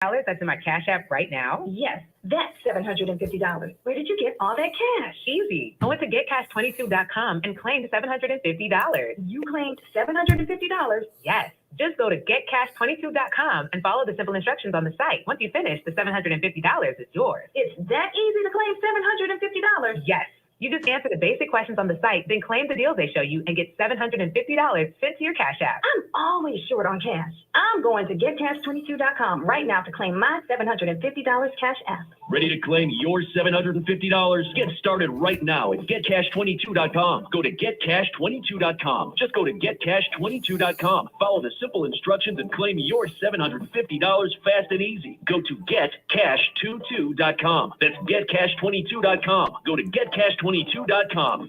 That's in my Cash App right now? Yes, that's $750. Where did you get all that cash? Easy. I went to getcash22.com and claimed $750. You claimed $750? Yes. Just go to getcash22.com and follow the simple instructions on the site. Once you finish, the $750 is yours. It's that easy to claim $750? Yes. You just answer the basic questions on the site, then claim the deals they show you and get $750 sent to your Cash App. I'm always short on cash. I'm going to getcash22.com right now to claim my $750 Cash App. Ready to claim your $750? Get started right now at getcash22.com. Go to getcash22.com. Just go to getcash22.com. Follow the simple instructions and claim your $750 fast and easy. Go to getcash22.com. That's getcash22.com. Go to getcash22.com. Getcash22.com.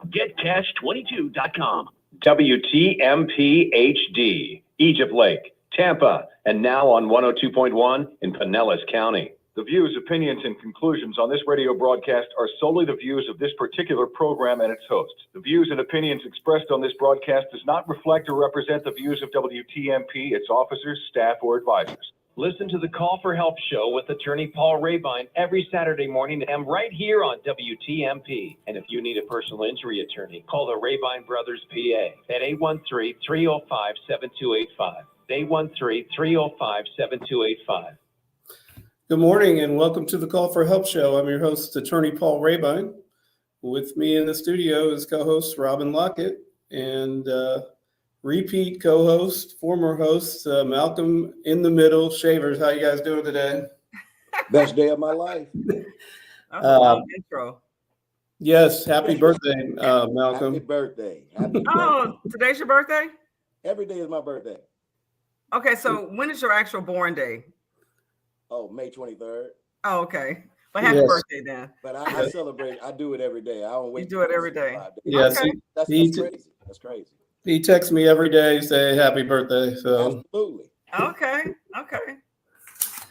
Getcash22.com. WTMP HD, Egypt Lake, Tampa, and now on 102.1 in Pinellas County. The views, opinions, and conclusions on this radio broadcast are solely the views of this particular program and its hosts. The views and opinions expressed on this broadcast does not reflect or represent the views of WTMP, its officers, staff, or advisors. Listen to the Call for Help show with attorney Paul Rebein every Saturday morning and right here on WTMP. And if you need a personal injury attorney, call the Rebein Brothers PA at 813-305-7285. 813-305-7285. Good morning and welcome to the Call for Help show. I'm your host, attorney Paul Rebein. With me in the studio is co-host Robin Lockett and repeat co-host, former host, Malcolm in the middle. Shavers, how you guys doing today? Best day of my life. That's a long intro. Yes, happy birthday, Malcolm. Happy birthday. Happy Oh, birthday. today's your birthday? Every day is my birthday. Okay, so when is your actual born day? Oh, May 23rd. Oh, okay. But happy Yes. birthday then. But I celebrate. I do it every day. I don't wait. You do it every day. Yes, Okay. That's he- crazy. That's crazy. he texts me every day, say happy birthday. So Absolutely. Okay.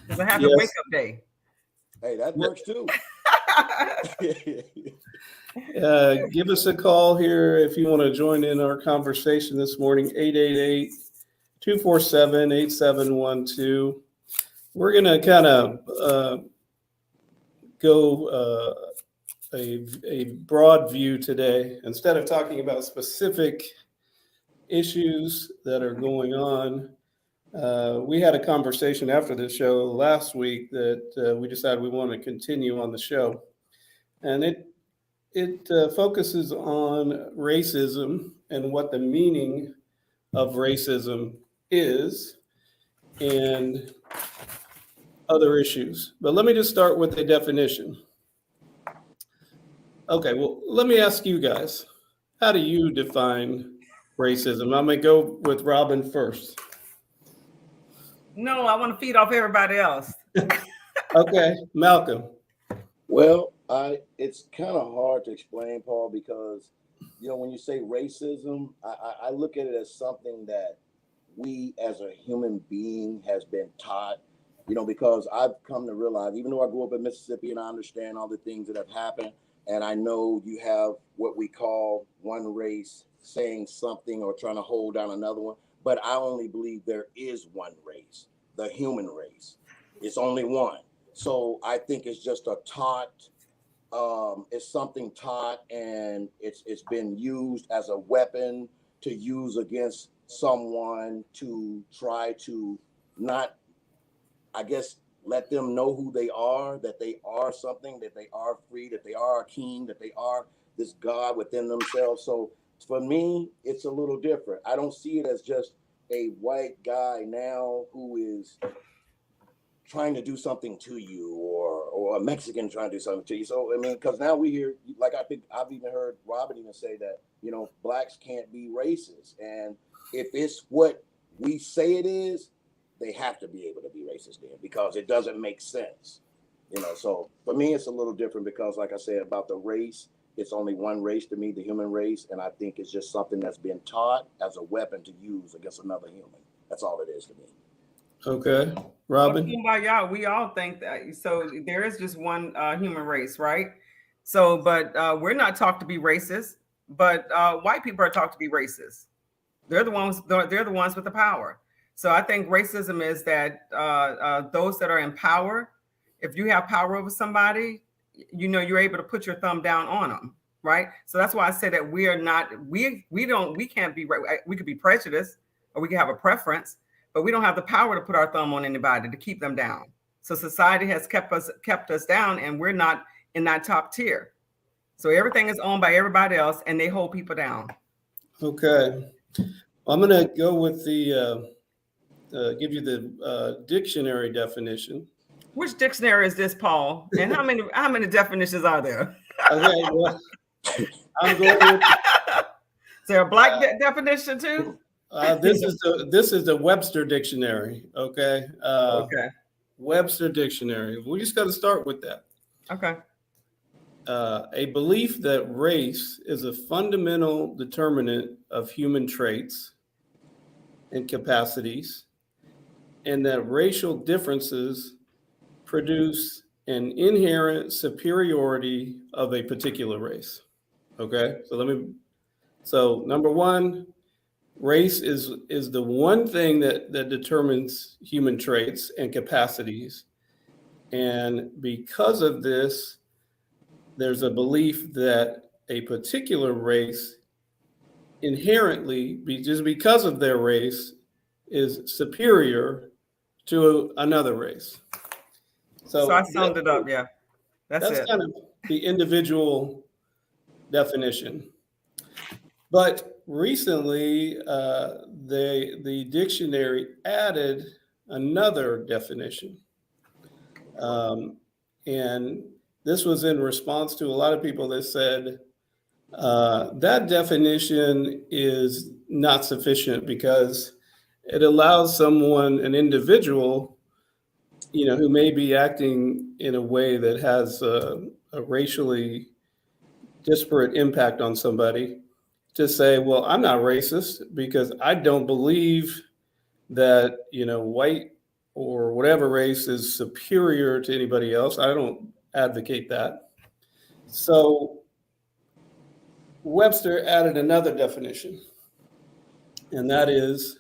It's a happy Yes. wake up day. Hey, that works too. give us a call here if you want to join in our conversation this morning, 888-247-8712. We're going to kind of go a broad view today. Instead of talking about specific issues that are going on, we had a conversation after the show last week that we decided we want to continue on the show. And it focuses on racism and what the meaning of racism is and other issues. But let me just start with a definition. Okay, well, let me ask you guys, how do you define racism? I'm going to go with Robin first. No, I want to feed off everybody else. Okay, Malcolm. Well, it's kind of hard to explain, Paul, because when you say racism, I look at it as something that we as a human being has been taught. Because I've come to realize, even though I grew up in Mississippi and I understand all the things that have happened, and I know you have what we call one race saying something or trying to hold down another one, but I only believe there is one race, the human race. It's only one. So I think it's just a taught, it's something taught, and it's been used as a weapon to use against someone to try to not, I guess, let them know who they are, that they are something, that they are free, that they are a king, that they are this God within themselves. So for me, it's a little different. I don't see it as just a white guy now who is trying to do something to you, or a Mexican trying to do something to you. So, I mean, because now we hear, like I think I've even heard Robin even say that, blacks can't be racist. And if it's what we say it is, they have to be able to be racist then, because it doesn't make sense. So for me, it's a little different because, like I said, about the race, it's only one race to me, the human race. And I think it's just something that's been taught as a weapon to use against another human. That's all it is to me. Okay, Robin. About y'all, we all think that. So there is just one human race, right? So, but we're not taught to be racist, but white people are taught to be racist. They're the ones with the power. So I think racism is that those that are in power, if you have power over somebody, you're able to put your thumb down on them, right? So that's why I say that we can't be, we could be prejudiced or we can have a preference, but we don't have the power to put our thumb on anybody to keep them down. So society has kept us down, and we're not in that top tier. So everything is owned by everybody else, and they hold people down. Okay, I'm going to go with the give you the dictionary definition. Which dictionary is this, Paul? And how many definitions are there? Okay, well, I'm going with. Is there a black definition too? This is the Webster dictionary. Okay. Okay. Webster dictionary. We just got to start with that. Okay. A belief that race is a fundamental determinant of human traits and capacities, and that racial differences produce an inherent superiority of a particular race. Okay, so number one, race is the one thing that determines human traits and capacities. And because of this, there's a belief that a particular race inherently, just because of their race, is superior to another race. So I summed it up. Yeah, that's it. Kind of the individual definition. But recently, the dictionary added another definition. And this was in response to a lot of people that said that definition is not sufficient because it allows someone, an individual, who may be acting in a way that has a racially disparate impact on somebody, to say, well, I'm not racist because I don't believe that, white or whatever race is superior to anybody else. I don't advocate that. So Webster added another definition, and that is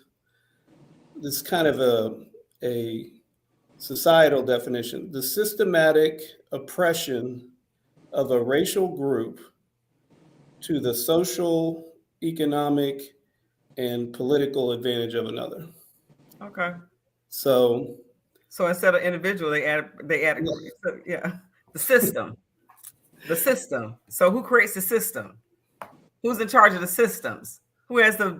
this kind of a societal definition: the systematic oppression of a racial group to the social, economic, and political advantage of another. Okay. So instead of individual, they add yeah, the system. The system. So who creates the system? Who's in charge of the systems? Who has who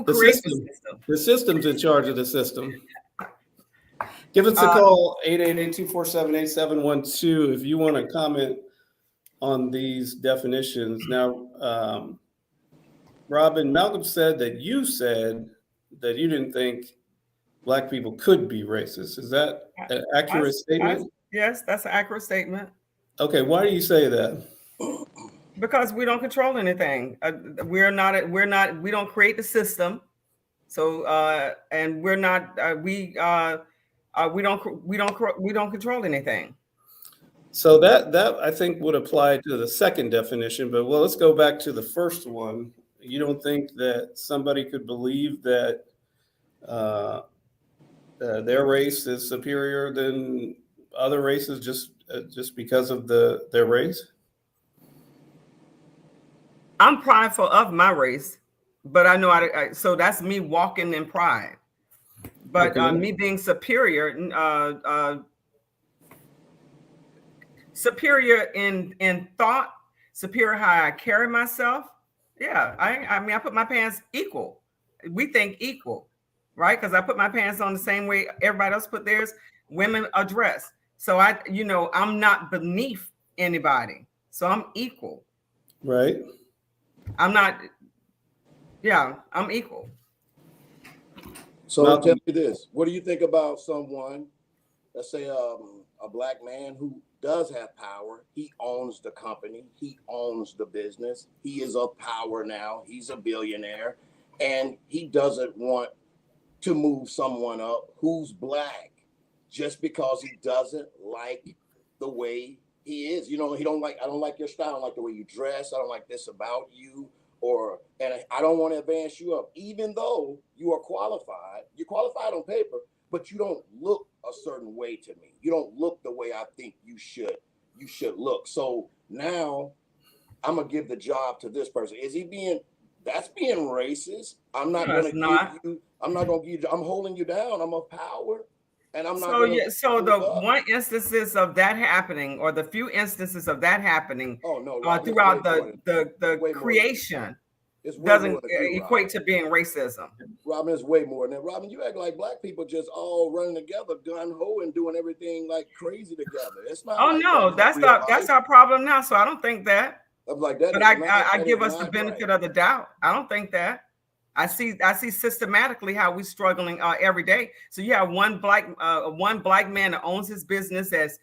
creates the system? The system's in charge of the system. Give us a call, 888-247-8712, if you want to comment on these definitions. Now, Robin, Malcolm said that you didn't think Black people could be racist. Is that an accurate statement? Yes, that's an accurate statement. Okay, why do you say that? Because we don't control anything. We don't create the system. So, and we don't control anything. So that I think would apply to the second definition, but let's go back to the first one. You don't think that somebody could believe that their race is superior than other races just because of their race? I'm prideful of my race, but I know so that's me walking in pride. But okay. Me being superior, superior in thought, superior how I carry myself. Yeah, I put my pants equal. We think equal, right? Because I put my pants on the same way everybody else put theirs. Women are dressed. So I'm not beneath anybody. So I'm equal. Right. I'm not. Yeah, I'm equal. So tell me this: what do you think about someone, let's say a Black man who does have power? He owns the company, he owns the business, he is of power now, he's a billionaire, and he doesn't want to move someone up who's Black just because he doesn't like the way he is. He don't like, I don't like your style, I don't like the way you dress, I don't like this about you, and I don't want to advance you up, even though you are qualified. You're qualified on paper, but you don't look a certain way to me. You don't look the way I think you should look. So now I'm gonna give the job to this person. That's being racist. I'm not gonna give you, I'm holding you down. I'm of power. And I'm not so the one instances of that happening, or the few instances of that happening throughout the creation doesn't equate to being racism. Robin, is way more than that. Robin, you act like black people just all running together, gun-ho, and doing everything like crazy together. It's not. Oh, no, that's our problem now. So I don't think that. I'm like that. But I give us the benefit of the doubt. I don't think that. I see systematically how we're struggling every day. So you have one black man that owns his business, as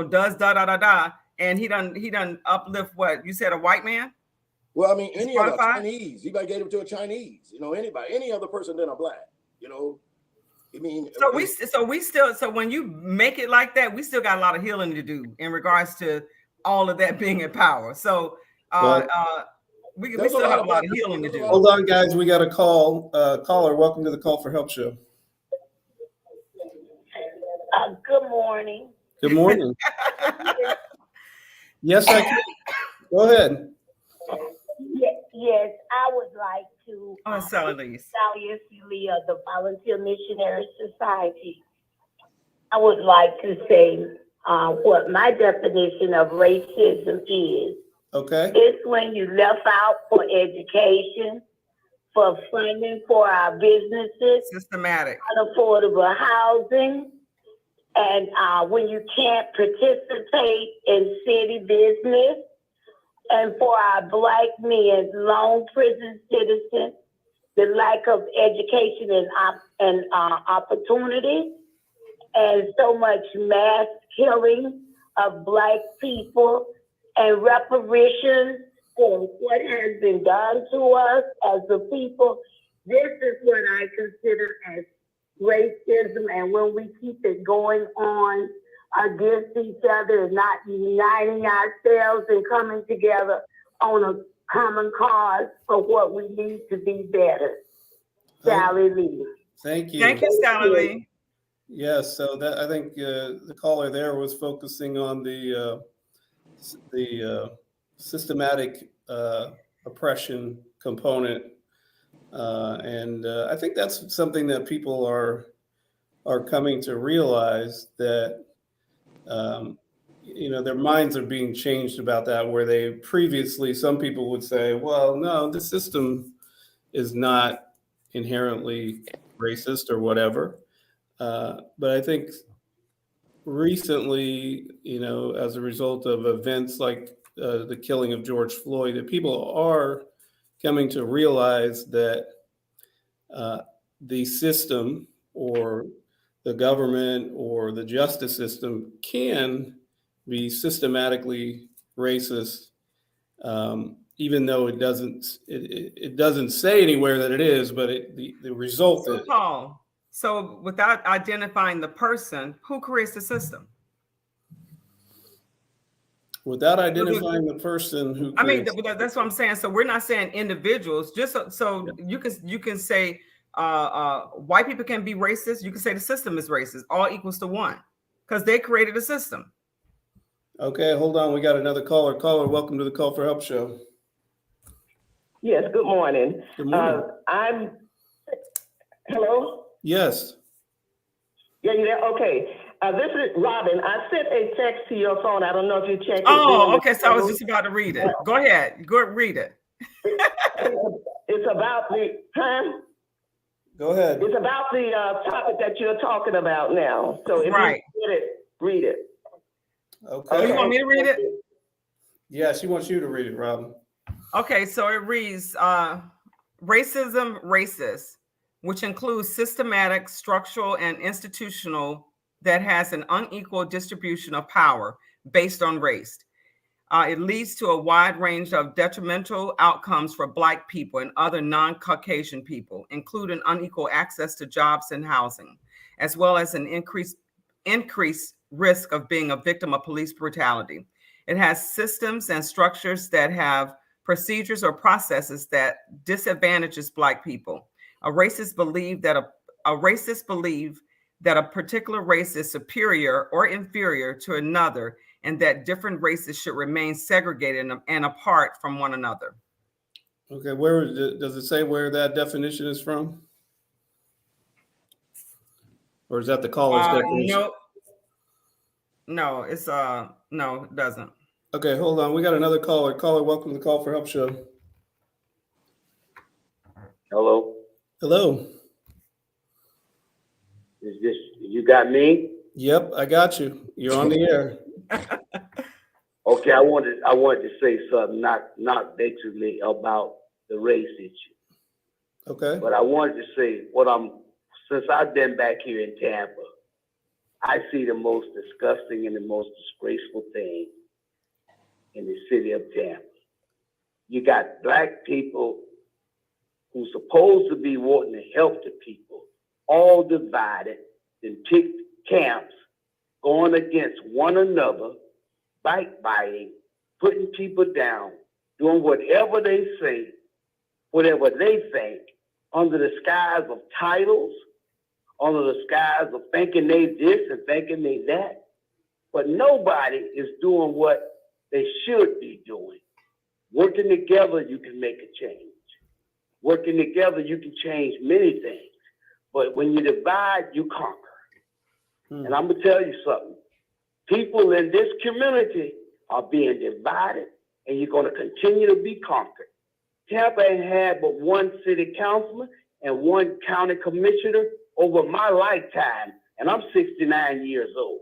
does da, and he done uplift what you said, a white man. Well, I mean, any other Chinese, he might gave it to a Chinese. Anybody, any other person than a black. I mean, so when you make it like that, we still got a lot of healing to do in regards to all of that being in power. So we still have a lot of healing to do. Hold on, guys. We got a call. Caller, welcome to the Call for Help show. Good morning. Good morning. Yes, I can. Go ahead. Yes, I would like to. Sally Lee of the Volunteer Missionary Society. I would like to say what my definition of racism is. Okay. It's when you left out for education, for funding for our businesses, systematic, unaffordable housing, and when you can't participate in city business, and for our black men, long prison citizens, the lack of education and opportunity, and so much mass killing of black people, and reparations for what has been done to us as a people. This is what I consider as racism, and when we keep it going on against each other and not uniting ourselves and coming together on a common cause for what we need to be better. Sally Lee. Thank you. Thank you, Sally Lee. Yes, so that I think the caller there was focusing on the systematic oppression component, and I think that's something that people are coming to realize, that their minds are being changed about that, where they previously, some people would say, well, no, the system is not inherently racist or whatever. But I think recently, as a result of events like the killing of George Floyd, that people are coming to realize that the system, or the government, or the justice system can be systematically racist, even though it doesn't say anywhere that it is, but the result is. Paul, so without identifying the person, who creates the system? Without identifying the person who creates, that's what I'm saying. So we're not saying individuals, just so you can say white people can be racist. You can say the system is racist. All equals to one, because they created a system. Okay, hold on. We got another caller. Caller, welcome to the Call for Help show. Yes, good morning. Good morning. Hello? Yes. Yeah, you there? Okay. This is Robin. I sent a text to your phone. I don't know if you checked it. Oh, okay. So I was just about to read it. Go ahead. Go read it. It's about the time. Go ahead. It's about the topic that you're talking about now. So if you get it, read it. Okay. Oh, you want me to read it? Yeah, she wants you to read it, Robin. Okay, so it reads, racism, racist, which includes systematic, structural, and institutional that has an unequal distribution of power based on race. It leads to a wide range of detrimental outcomes for Black people and other non-Caucasian people, including unequal access to jobs and housing, as well as an increased risk of being a victim of police brutality. It has systems and structures that have procedures, or processes that disadvantages Black people. Racists believe that a particular race is superior or inferior to another, and that different races should remain segregated and apart from one another. Okay, where does it say where that definition is from? Or is that the caller's definition? No, it's no, it doesn't. Okay, hold on. We got another caller. Caller, welcome to the Call for Help show. Hello. Hello. Is this, you got me? Yep, I got you. You're on the air. Okay, I wanted to say something, not basically about the race issue. Okay. But I wanted to say since I've been back here in Tampa, I see the most disgusting and the most disgraceful thing in the city of Tampa. You got Black people who's supposed to be wanting to help the people, all divided and picked camps, going against one another, backbiting, putting people down, doing whatever they say, whatever they think, under the skies of titles, under the skies of thinking they this and thinking they that. But nobody is doing what they should be doing. Working together, you can make a change. Working together, you can change many things. But when you divide, you conquer. And I'm going to tell you something. People in this community are being divided, and you're going to continue to be conquered. Tampa ain't had but one city councilman and one county commissioner over my lifetime, and I'm 69 years old.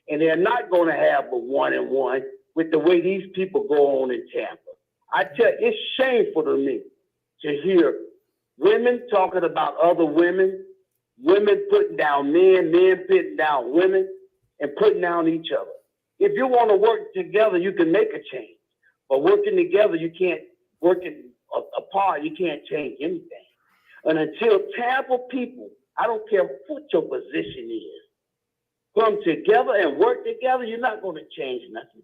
And they're not going to have but one and one with the way these people go on in Tampa. I tell you, it's shameful to me to hear women talking about other women, women putting down men, men putting down women, and putting down each other. If you want to work together, you can make a change. But working together, you can't. Working apart, you can't change anything. And until Tampa people, I don't care what your position is, come together and work together, you're not going to change nothing.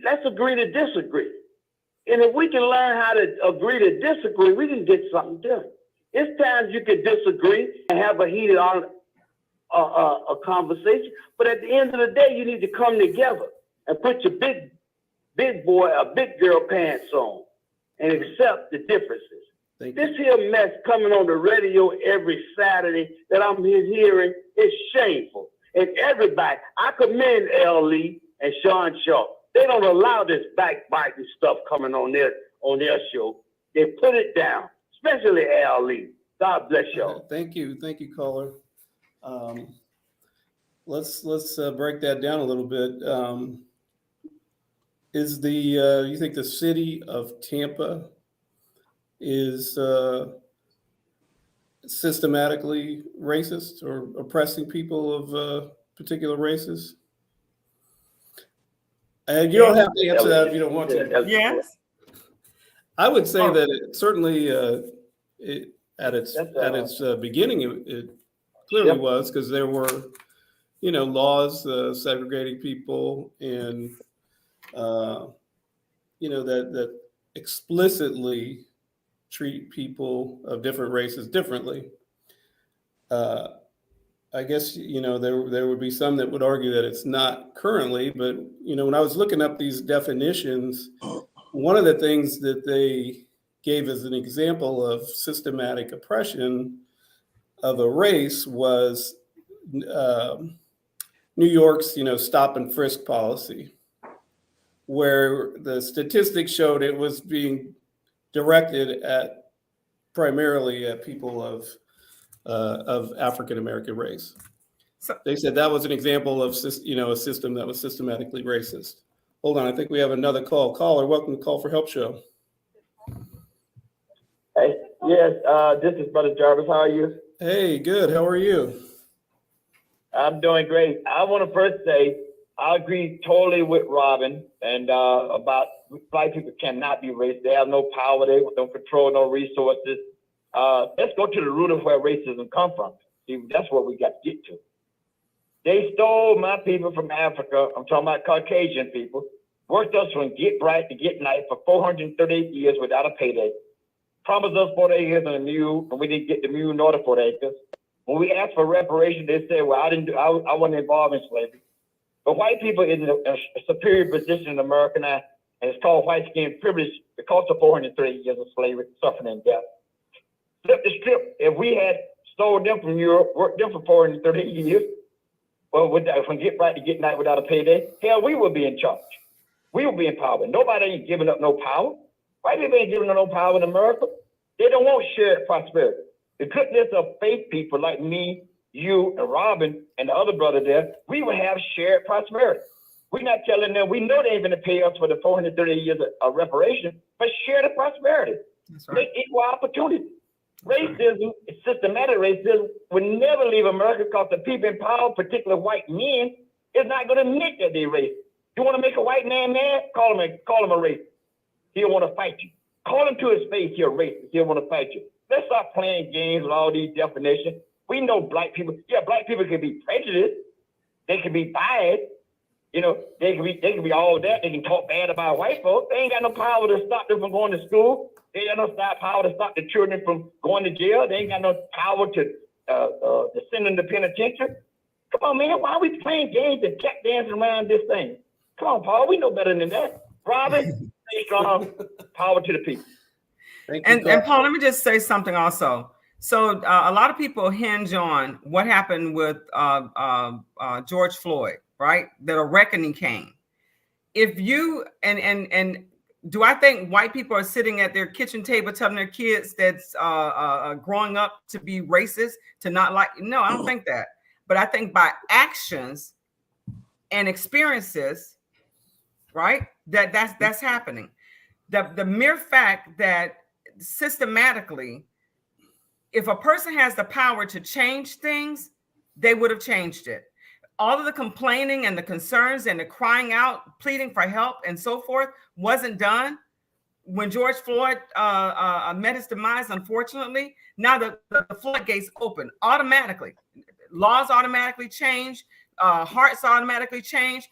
Let's agree to disagree. And if we can learn how to agree to disagree, we can get something done. It's times you can disagree and have a heated a conversation, but at the end of the day, you need to come together and put your big boy or big girl pants on and accept the differerences. This here mess coming on the radio every Saturday that I'm hearing is shameful. And everybody, I commend L. Lee and Sean Shaw. They don't allow this backbiting stuff coming on their show. They put it down, especially L. Lee. God bless y'all. Thank you, caller. Let's break that down a little bit. You think the city of Tampa is systematically racist or oppressing people of particular races? And you don't have to answer that if you don't want to. Yes. I would say that it certainly at its beginning it clearly was, because there were laws segregating people and that explicitly treat people of different races differently. I guess, there would be some that would argue that it's not currently, but, when I was looking up these definitions, one of the things that they gave as an example of systematic oppression of a race was New York's, stop and frisk policy, where the statistics showed it was being directed primarily at people of African American race. So they said that was an example of a system that was systematically racist. Hold on, I think we have another call. Caller, welcome to Call for Help show. Hey, yes, this is Brother Jarvis. How are you? Hey, good. How are you? I'm doing great. I want to first say I agree totally with Robin and about Black people cannot be racist. They have no power. They don't control no resources. Let's go to the root of where racism come from. See, that's what we got to get to. They stole my people from Africa. I'm talking about Caucasian people. worked us from get right to get night for 438 years without a payday, promised us 40 acres and a mule, and we didn't get the mule nor the 40 acres. When we asked for reparations, they said, well, I wasn't involved in slavery. But white people in a superior position in America now, and it's called white skin privilege because of 430 years of slavery, suffering, and death. Flip the script. If we had stole them from Europe, worked them for 430 years, well, from get right to get night without a payday, hell, we would be in charge. We would be in power. Nobody ain't giving up no power. White people ain't giving up no power in America. They don't want shared prosperity. The goodness of faith people like me, you, and Robin, and the other brother there, we would have shared prosperity. We're not telling them, we know they ain't going to pay us for the 430 years of reparation, but share the prosperity. That's right. Make equal opportunity. Racism, systematic racism, would never leave America because the people in power, particularly white men, is not going to admit that they're racist. You want to make a white man mad? Call him a racist. He'll want to fight you. Call him to his face, you're racist. He'll want to fight you. Let's stop playing games with all these definitions. We know black people can be prejudiced. They can be biased. You know, they can be all that. They can talk bad about white folks. They ain't got no power to stop them from going to school. They ain't got no power to stop the children from going to jail. They ain't got no power to send them to penitentiary. Come on, man. Why are we playing games and tap dancing around this thing? Come on, Paul. We know better than that. Robin, stay strong. Power to the people. And Paul, let me just say something also. So a lot of people hinge on what happened with George Floyd, right? That a reckoning came. If you and do I think white people are sitting at their kitchen table telling their kids that's growing up to be racist, to not like? No, I don't think that. But I think by actions and experiences, right? That's happening. The mere fact that systematically, if a person has the power to change things, they would have changed it. All of the complaining and the concerns and the crying out, pleading for help and so forth wasn't done when George Floyd met his demise, unfortunately. Now the floodgates open automatically. Laws automatically change. Hearts automatically change.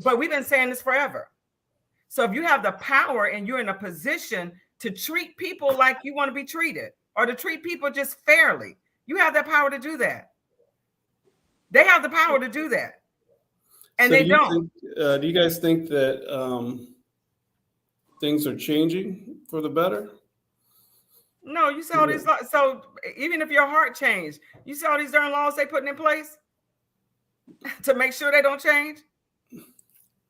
But we've been saying this forever. So if you have the power and you're in a position to treat people like you want to be treated, or to treat people just fairly, you have that power to do that. They have the power to do that, and so they don't. Do you guys think that things are changing for the better? No, you see all these. So even if your heart changed, you see all these darn laws they putting in place to make sure they don't change.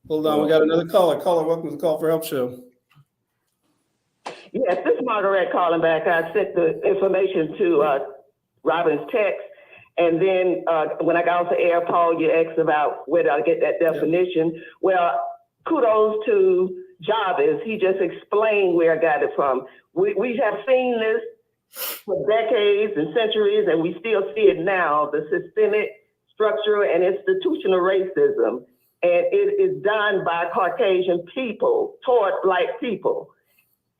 Hold on, we got another caller. Caller, welcome to the Call for Help show. Yes, this is Margaret calling back. I sent the information to Robin's text. And then when I got off the air, Paul, you asked about where did I get that definition. Yep. Well, kudos to Jarvis. He just explained where I got it from. We have seen this for decades and centuries, and we still see it now, the systemic, structural, and institutional racism. And it is done by Caucasian people toward Black people.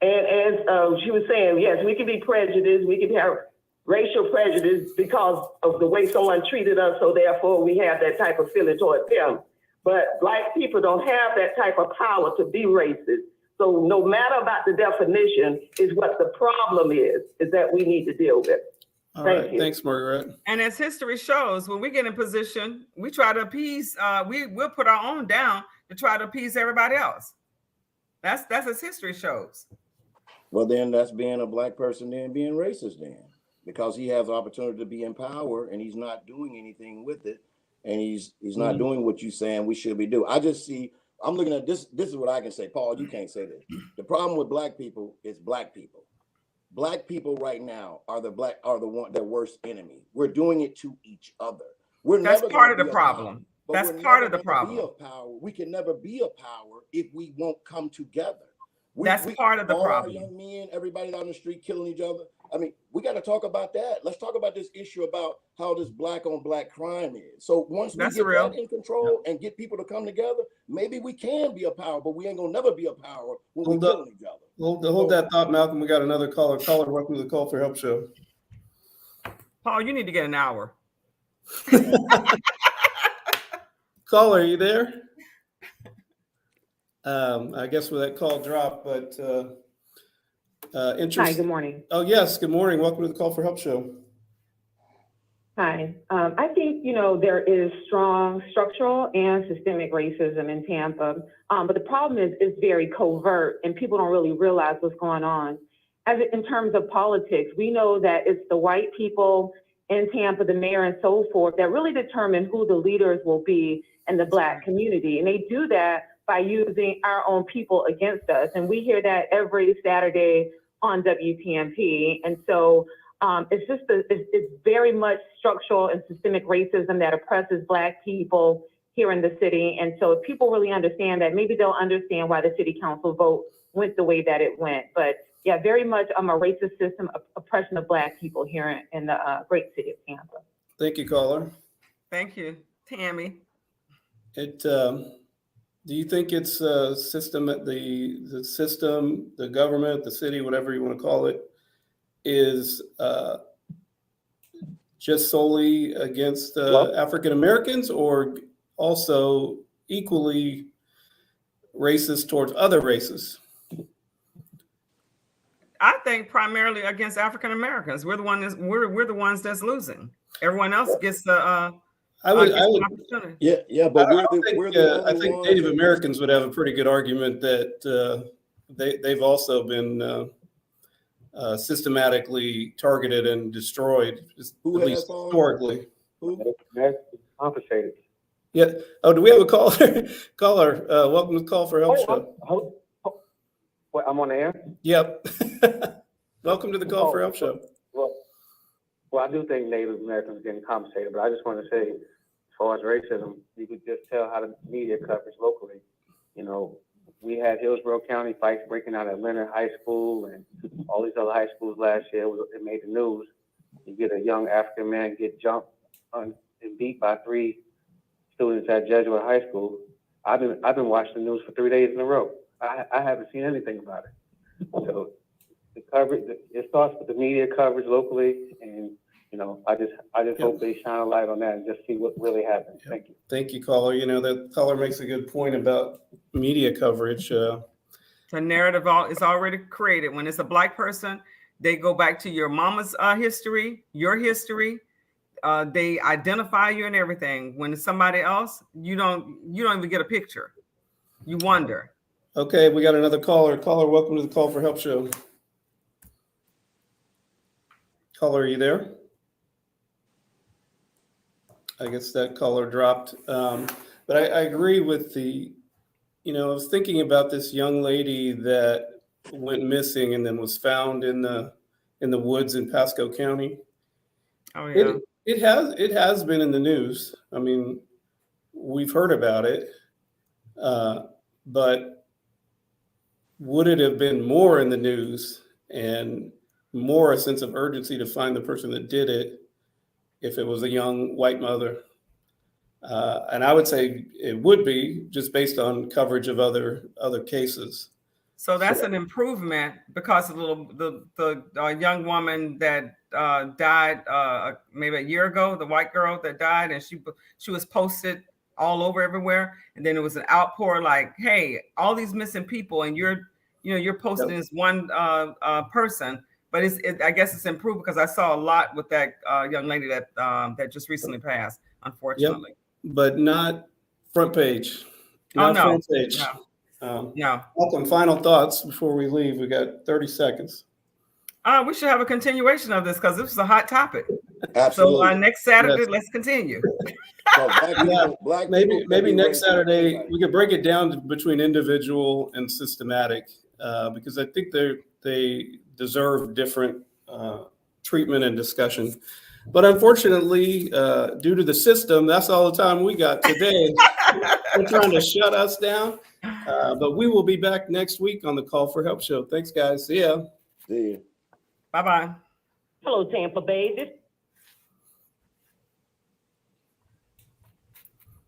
And as she was saying, yes, we can be prejudiced, we can have racial prejudice because of the way someone treated us, so therefore we have that type of feeling toward them. But Black people don't have that type of power to be racist. So no matter about the definition, is what the problem is that we need to deal with. Thank you. Thanks, Margaret. And as history shows, when we get in position, we try to appease, we'll put our own down to try to appease everybody else. That's as history shows. Well, then that's being a Black person, then being racist, then, because he has the opportunity to be in power and he's not doing anything with it, and he's not doing what you're saying we should be doing. I just see, I'm looking at this. This is what I can say, Paul. You can't say this. The problem with Black people is Black people. Black people right now are the worst enemy. We're doing it to each other. That's part of the problem. That's part of the problem. We can never be a power if we won't come together. That's part of the problem. All our young men, everybody down the street killing each other. I mean, we got to talk about that. Let's talk about this issue about how this Black on Black crime is. So once we get that in control and get people to come together, maybe we can be a power, but we ain't gonna never be a power when we're killing each other. Hold that thought, Malcolm. We got another caller. Caller, welcome to the Call for Help show. Paul, you need to get an hour. Caller, are you there? I guess with that call dropped, but Hi, good morning. Oh, yes, good morning. Welcome to the Call for Help show. Hi. I think, there is strong structural and systemic racism in Tampa. But the problem is it's very covert and people don't really realize what's going on. In terms of politics, we know that it's the white people in Tampa, the mayor and so forth, that really determine who the leaders will be in the Black community. And they do that by using our own people against us. And we hear that every Saturday on WTMP. And so it's very much structural and systemic racism that oppresses Black people here in the city. And so if people really understand that, maybe they'll understand why the city council vote went the way that it went. But yeah, very much a racist system of oppression of Black people here in the great city of Tampa. Thank you, caller. Thank you, Tammy. Do you think it's the system, the government, the city, whatever you want to call it, is just solely against African Americans, or also equally racist towards other races? I think primarily against African Americans. We're the ones that's losing. Everyone else gets the opportunity. But I think Native Americans would have a pretty good argument that they've also been systematically targeted and destroyed, at least historically. Compensated. Yeah. Oh, do we have a caller? Caller, welcome to the Call for Help show. What, I'm on the air? Yep. Welcome to the Call for Help show. Well, I do think Native Americans getting compensated, but I just want to say, as far as racism, you could just tell how the media coverage locally. We had Hillsborough County fights breaking out at Leonard High School and all these other high schools last year. It made the news. You get a young African man get jumped and beat by 3 students at Jesuit High School. I've been watching the news for 3 days in a row. I haven't seen anything about it. So the coverage, it starts with the media coverage locally, and I just hope they shine a light on that and just see what really happened. Thank you. Thank you, caller. That caller makes a good point about media coverage. The narrative is already created. When it's a Black person, they go back to your mama's history, your history. They identify you and everything. When it's somebody else, you don't even get a picture. You wonder. Okay, we got another caller. Caller, welcome to the Call for Help show. Caller, are you there? I guess that caller dropped. But I agree with I was thinking about this young lady that went missing and then was found in the woods in Pasco County. Oh yeah. It has been in the news. I mean, we've heard about it. But would it have been more in the news and more a sense of urgency to find the person that did it if it was a young white mother? And I would say it would be, just based on coverage of other cases. So that's an improvement, because the young woman that died maybe a year ago, the white girl that died, and she was posted all over everywhere, and then it was an outpour like, hey, all these missing people, and you're posting this one person. But I guess it's improved, because I saw a lot with that young lady that just recently passed, unfortunately. Yep. But not front page. Front page. No. Welcome. Final thoughts before we leave. We got 30 seconds. We should have a continuation of this, because this is a hot topic. Absolutely. So next Saturday, let's continue. Maybe next Saturday we could break it down between individual and systematic, because I think they deserve different treatment and discussion. But unfortunately, due to the system, that's all the time we got today. They're trying to shut us down. But we will be back next week on the Call for Help show. Thanks, guys. See ya. See you. Bye-bye. Hello, Tampa Bay. This